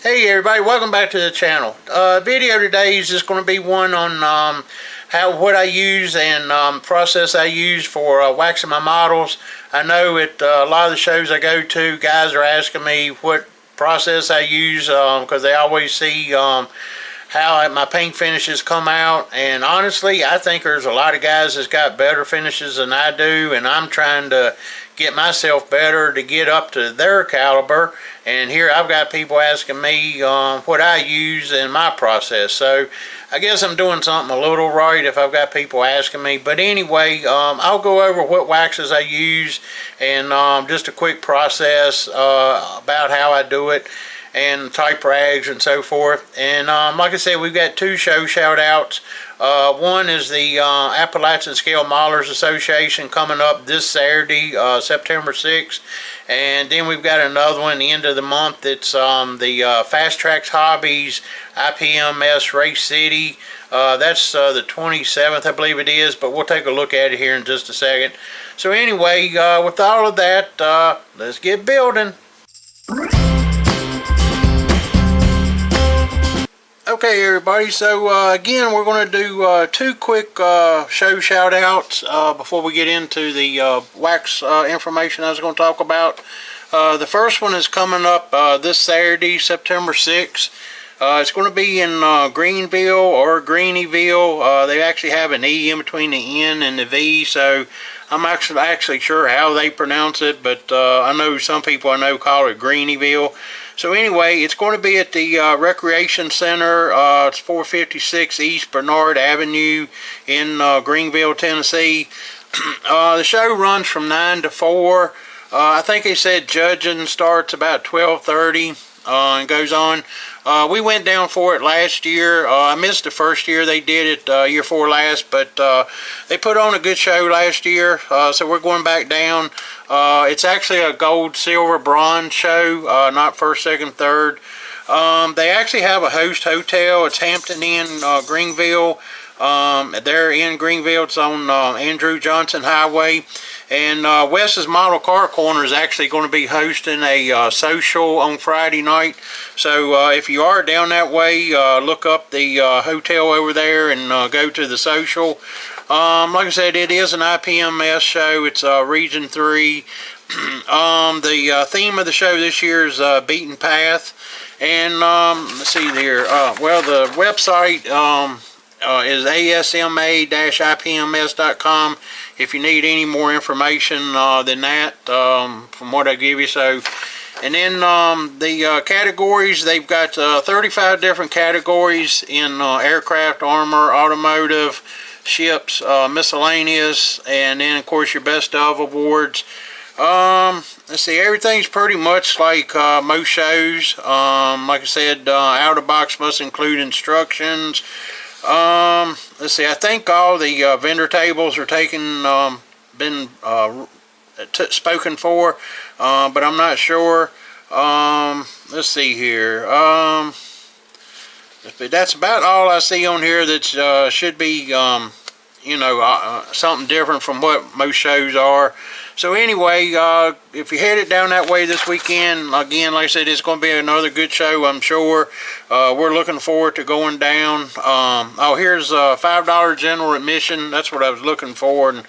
Hey everybody, welcome back to the channel. Video today is just going to be one on what I use and process I use for waxing my models. I know at a lot of the shows I go to, guys are asking me what process I use because they always see how my paint finishes come out, and honestly I think there's a lot of guys that's got better finishes than I do, and I'm trying to get myself better to get up to their caliber. And here I've got people asking me what I use in my process, so I guess I'm doing something a little right if I've got people asking me. But anyway, I'll go over what waxes I use and just a quick process about how I do it and type rags and so forth. And like I said, we've got two shout outs. One is the Appalachian Scale Modelers Association coming up this Saturday, September 6th. And then we've got another one at the end of the month. It's the Fast Tracks Hobbies IPMS Race City. That's the 27th, I believe it is, but we'll take a look at it here in just a second. So anyway, with all of that, let's get building. Okay everybody, so again we're going to do two quick shout outs before we get into the wax information I was going to talk about. The first one is coming up this Saturday, September 6th. It's going to be in Greenville or Greenieville. They actually have an E in between the N and the V, so I'm actually sure how they pronounce it, but I know some people I know call it Greenieville. So anyway, it's going to be at the Recreation Center. It's 456 East Bernard Avenue in Greenville, Tennessee. The show runs from 9 to 4. I think they said judging starts about 12:30 and goes on. We went down for it last year. I missed the first year they did it, year 4 last, but they put on a good show last year, so we're going back down. It's actually a gold, silver, bronze show, not first, second, third. They actually have a host hotel. It's Hampton Inn, Greenville. They're in Greenville. It's on Andrew Johnson Highway. And Wes's Model Car Corner is actually going to be hosting a social on Friday night. So if you are down that way, look up the hotel over there and go to the social. Like I said, it is an IPMS show. It's Region 3. The theme of the show this year is Beaten Path. And let's see there. Well, the website is asma-ipms.com if you need any more information than that from what I give you. So, and then the categories, they've got 35 different categories in aircraft, armor, automotive, ships, miscellaneous, and then of course your best of awards. Let's see, everything's pretty much like most shows. Like I said, out of the box must include instructions. Let's see, I think all the vendor tables are been spoken for, but I'm not sure. Let's see here. That's about all I see on here that should be, you know, something different from what most shows are. So anyway, if you headed down that way this weekend, again, like I said, it's going to be another good show, I'm sure. We're looking forward to going down. Oh, here's $5 general admission. That's what I was looking for and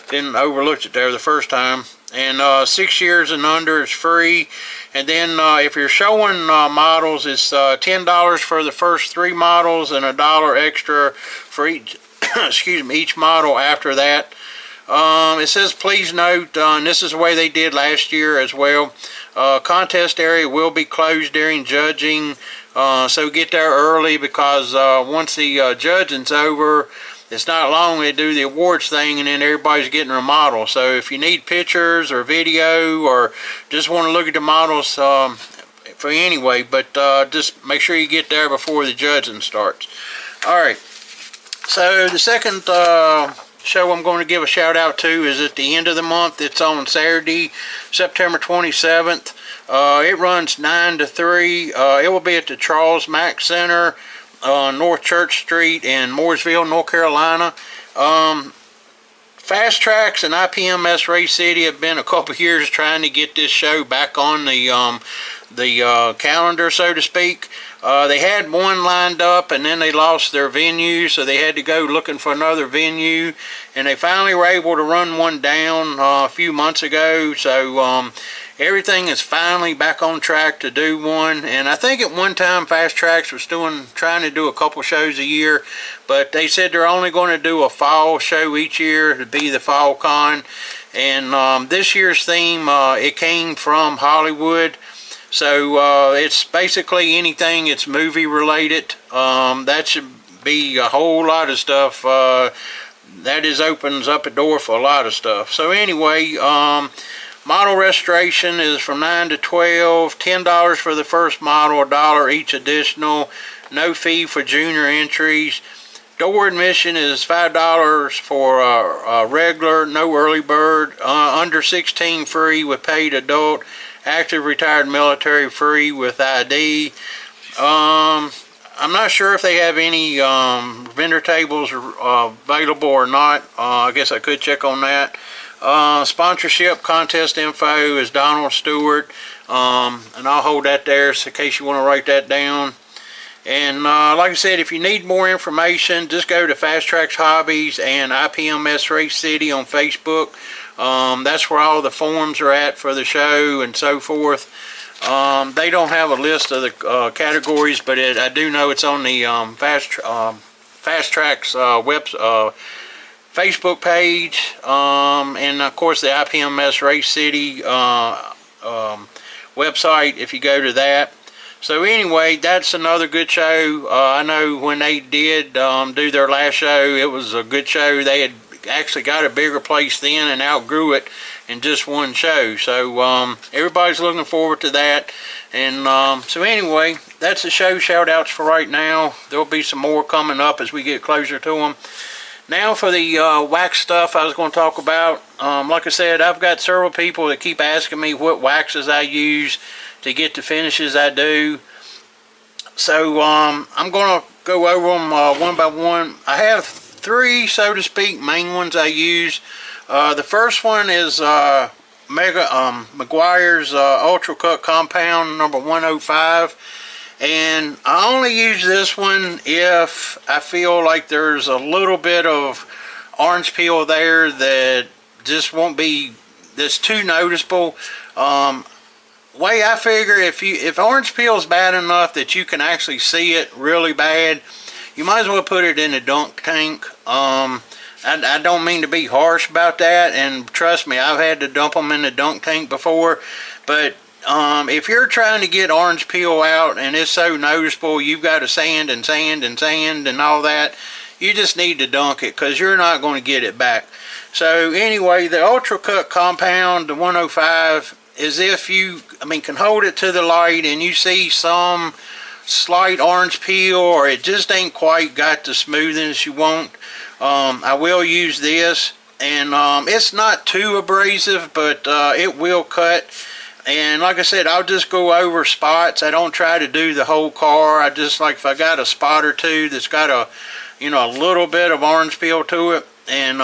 didn't overlook it there the first time. And 6 years and under is free. And then if you're showing models, it's $10 for the first 3 models and $1 extra for each, excuse me, each model after that. It says, please note, and this is the way they did last year as well, contest area will be closed during judging, so get there early, because once the judging's over, it's not long they do the awards thing and then everybody's getting their model. So if you need pictures or video or just want to look at the models for anyway, but just make sure you get there before the judging starts. Alright, so the second show I'm going to give a shout out to is at the end of the month. It's on Saturday, September 27th. It runs 9 to 3. It will be at the Charles Mack Center on North Church Street in Mooresville, North Carolina. Fast Tracks and IPMS Race City have been a couple years trying to get this show back on the the calendar, so to speak. They had one lined up and then they lost their venue, so they had to go looking for another venue, and they finally were able to run one down a few months ago. So everything is finally back on track to do one. And I think at one time Fast Tracks was trying to do a couple shows a year, but they said they're only going to do a fall show each year to be the Fall Con. And this year's theme, it came from Hollywood. So it's basically anything it's movie related. That should be a whole lot of stuff. That opens up a door for a lot of stuff. So anyway, model restoration is from 9 to 12, $10 for the first model, $1 each additional, no fee for junior entries. Door admission is $5 for a regular, no early bird, under 16 free with paid adult, active retired military free with ID. I'm not sure if they have any vendor tables available or not. I guess I could check on that. Sponsorship contest info is Donald Stewart, and I'll hold that there in case you want to write that down. And like I said, if you need more information, just go to Fast Tracks Hobbies and IPMS Race City on Facebook. That's where all the forums are at for the show and so forth. They don't have a list of the categories, but I do know it's on the Fast Tracks Facebook page, and of course the IPMS Race City website if you go to that. So anyway, that's another good show. I know when they did do their last show, it was a good show. They had actually got a bigger place then and outgrew it in just one show. So everybody's looking forward to that. And so anyway, that's the show shout outs for right now. There'll be some more coming up as we get closer to them. Now for the wax stuff I was going to talk about. Like I said, I've got several people that keep asking me what waxes I use to get the finishes I do. So I'm going to go over them one by one. I have three, so to speak, main ones I use. The first one is Meguiar's Ultra Cut Compound number 105. And I only use this one if I feel like there's a little bit of orange peel there that just won't be, that's too noticeable. Way I figure, if orange peel is bad enough that you can actually see it really bad, you might as well put it in a dunk tank. I don't mean to be harsh about that, and trust me, I've had to dump them in the dunk tank before, but if you're trying to get orange peel out and it's so noticeable, you've got to sand and sand and sand and all that, you just need to dunk it because you're not going to get it back. So anyway, the Ultra Cut Compound, the 105, is if you, can hold it to the light and you see some slight orange peel or it just ain't quite got the smoothness you want, I will use this. And it's not too abrasive, but it will cut. And like I said, I'll just go over spots. I don't try to do the whole car. I just, like, if I got a spot or two that's got a little bit of orange peel to it, and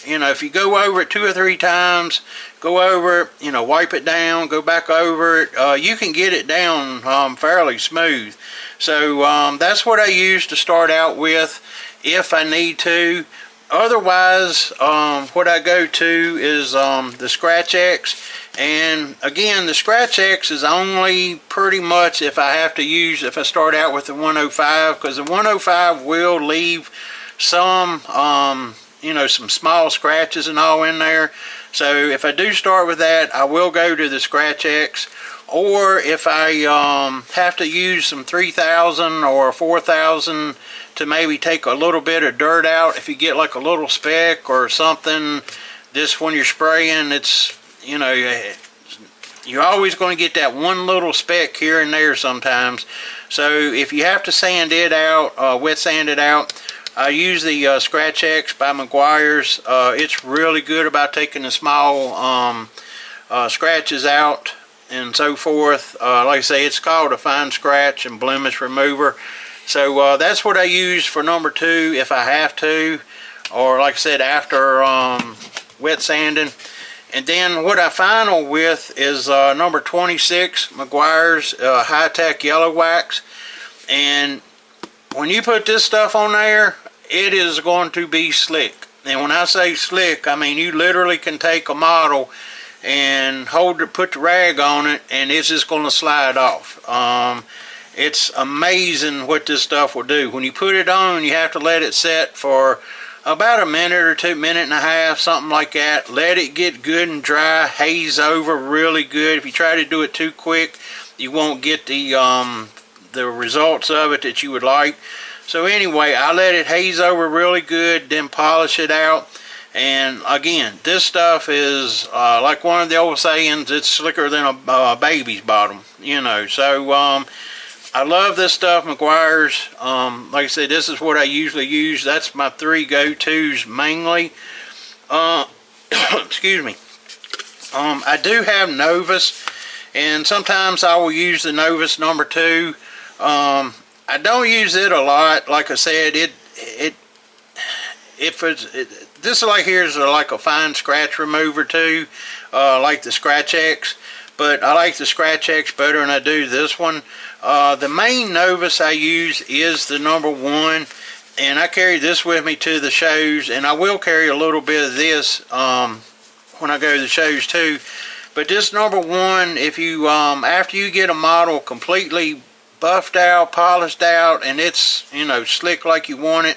if you go over it 2 or 3 times, go over it, wipe it down, go back over it, you can get it down fairly smooth. So that's what I use to start out with if I need to. Otherwise, what I go to is the Scratch X. And again, the Scratch X is only pretty much if I start out with the 105, because the 105 will leave some, some small scratches and all in there. So if I do start with that, I will go to the Scratch X. Or if I have to use some 3000 or 4000 to maybe take a little bit of dirt out, if you get like a little speck or something, just when you're spraying, it's, you're always going to get that one little speck here and there sometimes. So if you have to sand it out, wet sand it out, I use the Scratch X by Meguiar's. It's really good about taking the small scratches out and so forth. Like I say, it's called a fine scratch and blemish remover. So that's what I use for number 2 if I have to, or like I said, after wet sanding. And then what I final with is number 26, McGuire's High-Tech Yellow Wax. And when you put this stuff on there, it is going to be slick. And when I say slick, I mean you literally can take a model and put the rag on it, and it's just going to slide off. It's amazing what this stuff will do. When you put it on, you have to let it set for about a minute or 2, minute and a half, something like that. Let it get good and dry, haze over really good. If you try to do it too quick, you won't get the results of it that you would like. So anyway, I let it haze over really good, then polish it out. And again, this stuff is like one of the old sayings, it's slicker than a baby's bottom, you know. So I love this stuff, McGuire's. Like I said, this is what I usually use. That's my 3 go-tos mainly. Excuse me. I do have Novus, and sometimes I will use the Novus number 2. I don't use it a lot. Like I said, this like here is like a fine scratch remover too, like the Scratch X. But I like the Scratch X better than I do this one. The main Novus I use is the number 1, and I carry this with me to the shows, and I will carry a little bit of this when I go to the shows too. But this number 1, if you after you get a model completely buffed out, polished out, and it's, you know, slick like you want it,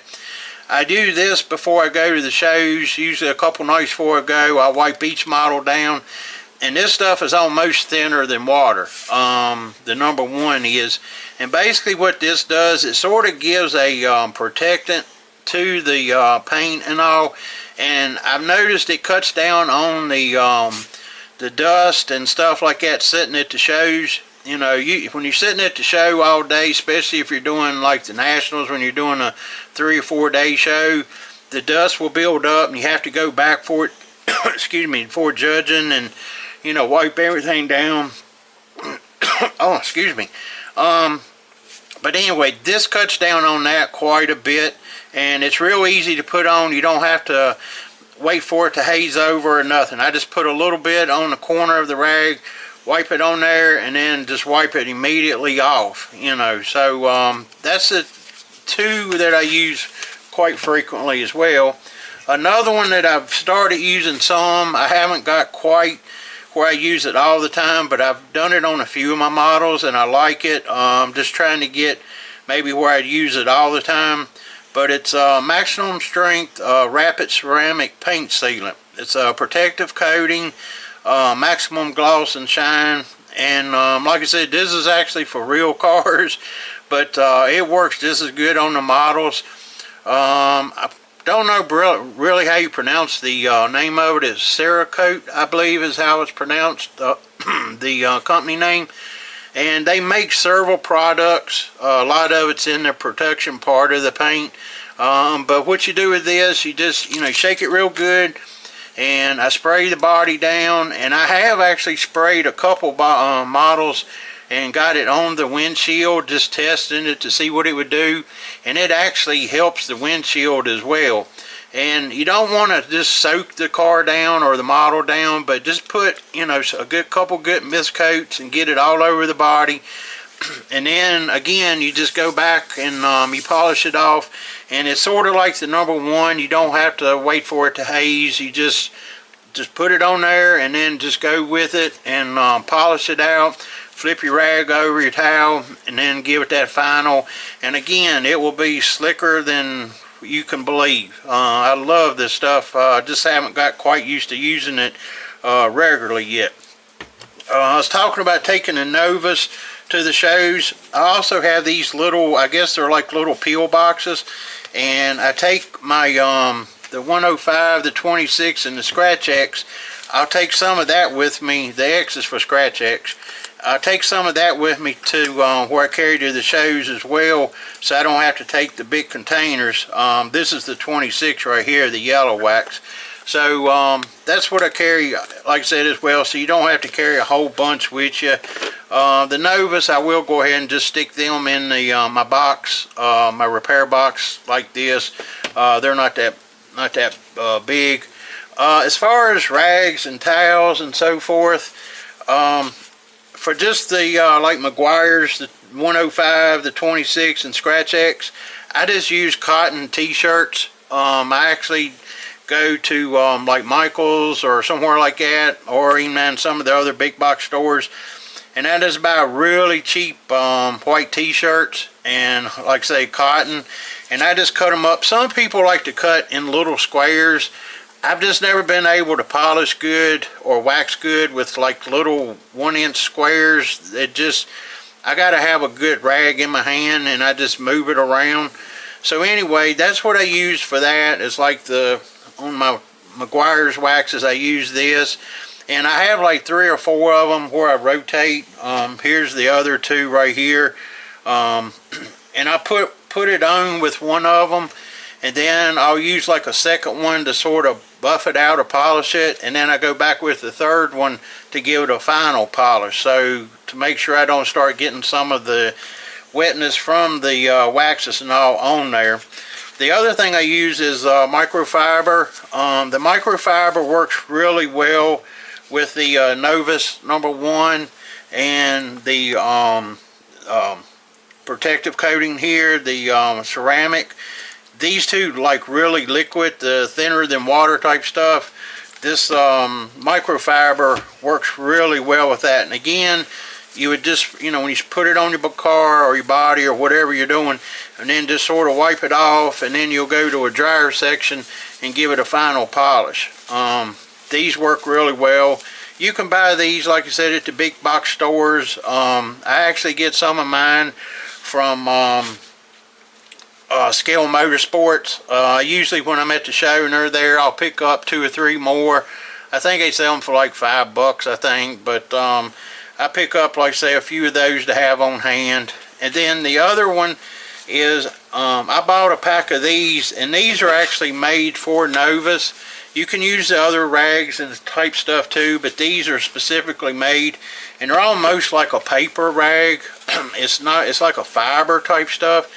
I do this before I go to the shows. Usually a couple nights before I go, I wipe each model down. And this stuff is almost thinner than water. The number 1 is. And basically what this does, it sort of gives a protectant to the paint and all. And I've noticed it cuts down on the dust and stuff like that sitting at the shows. You know, when you're sitting at the show all day, especially if you're doing like the Nationals, when you're doing a 3 or 4 day show, the dust will build up and you have to go back for it, excuse me, before judging, and, you know, wipe everything down. Oh, excuse me. But anyway, this cuts down on that quite a bit, and it's real easy to put on. You don't have to wait for it to haze over or nothing. I just put a little bit on the corner of the rag, wipe it on there, and then just wipe it immediately off, you know. So that's the 2 that I use quite frequently as well. Another one that I've started using some, I haven't got quite where I use it all the time, but I've done it on a few of my models and I like it. Just trying to get maybe where I'd use it all the time. But it's maximum strength rapid ceramic paint sealant. It's a protective coating, maximum gloss and shine, and like I said, this is actually for real cars, but it works just as good on the models. I don't know really how you pronounce the name of it. It's Cerakote, I believe is how it's pronounced, the company name. And they make several products. A lot of it's in the protection part of the paint. But what you do with this, you just, you know, shake it real good. And I spray the body down. And I have actually sprayed a couple models and got it on the windshield, just testing it to see what it would do. And it actually helps the windshield as well. And you don't want to just soak the car down or the model down, but just put, you know, a couple good mist coats and get it all over the body. And then again, you just go back and you polish it off. And it's sort of like the number 1. You don't have to wait for it to haze. You just put it on there and then just go with it and polish it out. Flip your rag over your towel and then give it that final. And again, it will be slicker than you can believe. I love this stuff. I just haven't got quite used to using it regularly yet. I was talking about taking the Novus to the shows. I also have these little, I guess they're like little peel boxes, and I take my the 105, the 26, and the Scratch X. I'll take some of that with me. The X is for Scratch X. I'll take some of that with me to where I carry to the shows as well, so I don't have to take the big containers. This is the 26 right here, the yellow wax. So that's what I carry, like I said, as well, so you don't have to carry a whole bunch with you. The Novus, I will go ahead and just stick them in the my box, my repair box like this. They're not that big. As far as rags and towels and so forth, for just the like Meguiar's, the 105, the 26, and Scratch X, I just use cotton t-shirts. I actually go to like Michael's or somewhere like that, or even in some of the other big box stores, and that is buy really cheap white t-shirts, and like I say, cotton, and I just cut them up. Some people like to cut in little squares. I've just never been able to polish good or wax good with like little 1-inch squares. I gotta have a good rag in my hand, and I just move it around. So anyway, that's what I use for that. It's like on my Meguiar's waxes, I use this, and I have like 3 or 4 of them where I rotate. Here's the other 2 right here, and I put it on with one of them, and then I'll use like a second one to sort of buff it out or polish it, and then I go back with the third one to give it a final polish, so to make sure I don't start getting some of the wetness from the waxes and all on there. The other thing I use is microfiber. The microfiber works really well with the Novus #1 and the protective coating here, the ceramic. These two like really liquid, the thinner than water type stuff. This microfiber works really well with that. And again, you would just, when you put it on your car or your body or whatever you're doing, and then just sort of wipe it off, and then you'll go to a dryer section and give it a final polish. These work really well. You can buy these, like I said, at the big box stores. I actually get some of mine from Scale Motorsports. Usually when I'm at the show and they're there, I'll pick up 2 or 3 more. I think they sell them for like $5, I think, but I pick up, like say, a few of those to have on hand. And then the other one is I bought a pack of these, and these are actually made for Novus. You can use the other rags and type stuff too, but these are specifically made, and they're almost like a paper rag. It's like a fiber type stuff.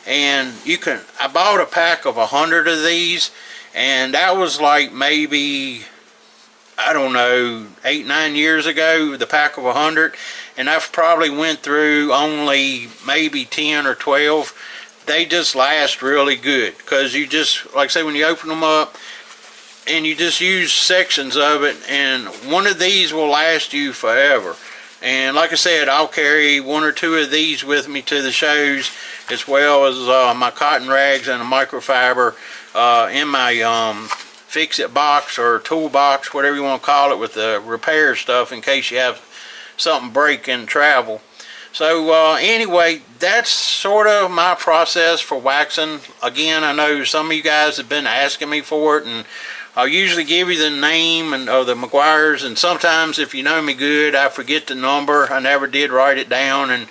And I bought a pack of 100 of these, and that was like maybe, I don't know, 8-9 years ago, the pack of 100, and I've probably went through only maybe 10 or 12. They just last really good, because you just, like I say, when you open them up and you just use sections of it, and one of these will last you forever. And like I said, I'll carry 1 or 2 of these with me to the shows, as well as my cotton rags and a microfiber in my fix-it box or toolbox, whatever you want to call it, with the repair stuff in case you have something break in travel. So anyway, that's sort of my process for waxing. Again, I know some of you guys have been asking me for it, and I'll usually give you the name of the Meguiar's, and sometimes if you know me good, I forget the number. I never did write it down, and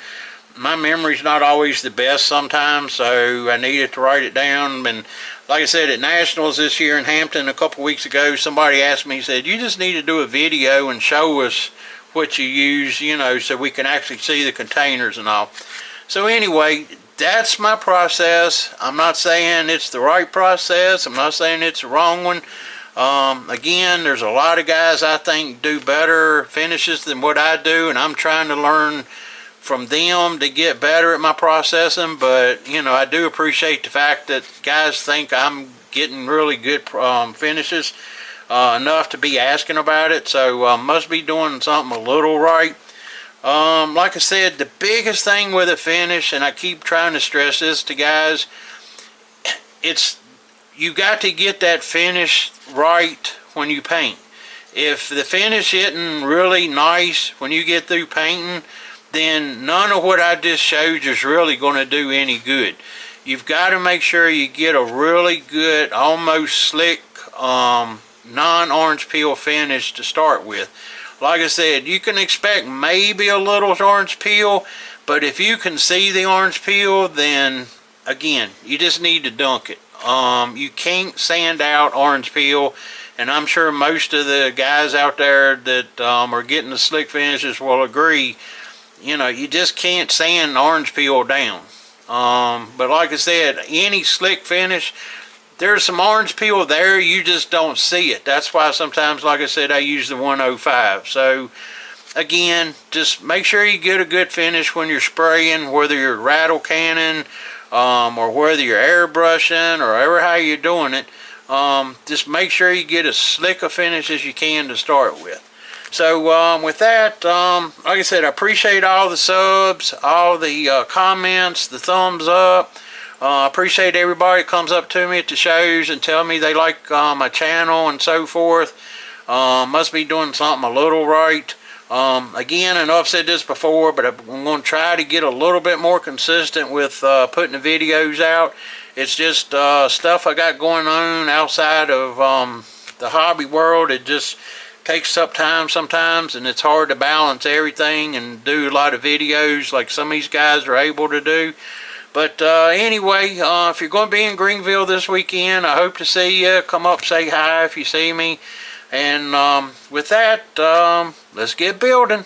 my memory's not always the best sometimes, so I needed to write it down. And like I said, at Nationals this year in Hampton a couple weeks ago, somebody asked me, he said, you just need to do a video and show us what you use, so we can actually see the containers and all. So anyway, that's my process. I'm not saying it's the right process. I'm not saying it's the wrong one. Again, there's a lot of guys I think do better finishes than what I do, and I'm trying to learn from them to get better at my processing. But I do appreciate the fact that guys think I'm getting really good finishes, enough to be asking about it. So must be doing something a little right. Like I said, the biggest thing with a finish, and I keep trying to stress this to guys, you got to get that finish right when you paint. If the finish isn't really nice when you get through painting, then none of what I just showed you is really going to do any good. You've got to make sure you get a really good, almost slick, non-orange peel finish to start with. Like I said, you can expect maybe a little orange peel, but if you can see the orange peel, then again, you just need to dunk it. You can't sand out orange peel, and I'm sure most of the guys out there that are getting the slick finishes will agree. You just can't sand orange peel down. But like I said, any slick finish, there's some orange peel there, you just don't see it. That's why sometimes, like I said, I use the 105. So again, just make sure you get a good finish when you're spraying, whether you're rattle canning or whether you're airbrushing or ever how you're doing it. Just make sure you get as slick a finish as you can to start with. So with that, like I said, I appreciate all the subs, all the comments, the thumbs up. I appreciate everybody that comes up to me at the shows and tell me they like my channel and so forth. Must be doing something a little right. Again, I know I've said this before, but I'm going to try to get a little bit more consistent with putting the videos out. It's just stuff I got going on outside of the hobby world. It just takes up time sometimes, and it's hard to balance everything and do a lot of videos like some of these guys are able to do. But anyway, if you're going to be in Greenville this weekend, I hope to see you. Come up, say hi if you see me. And with that, let's get building.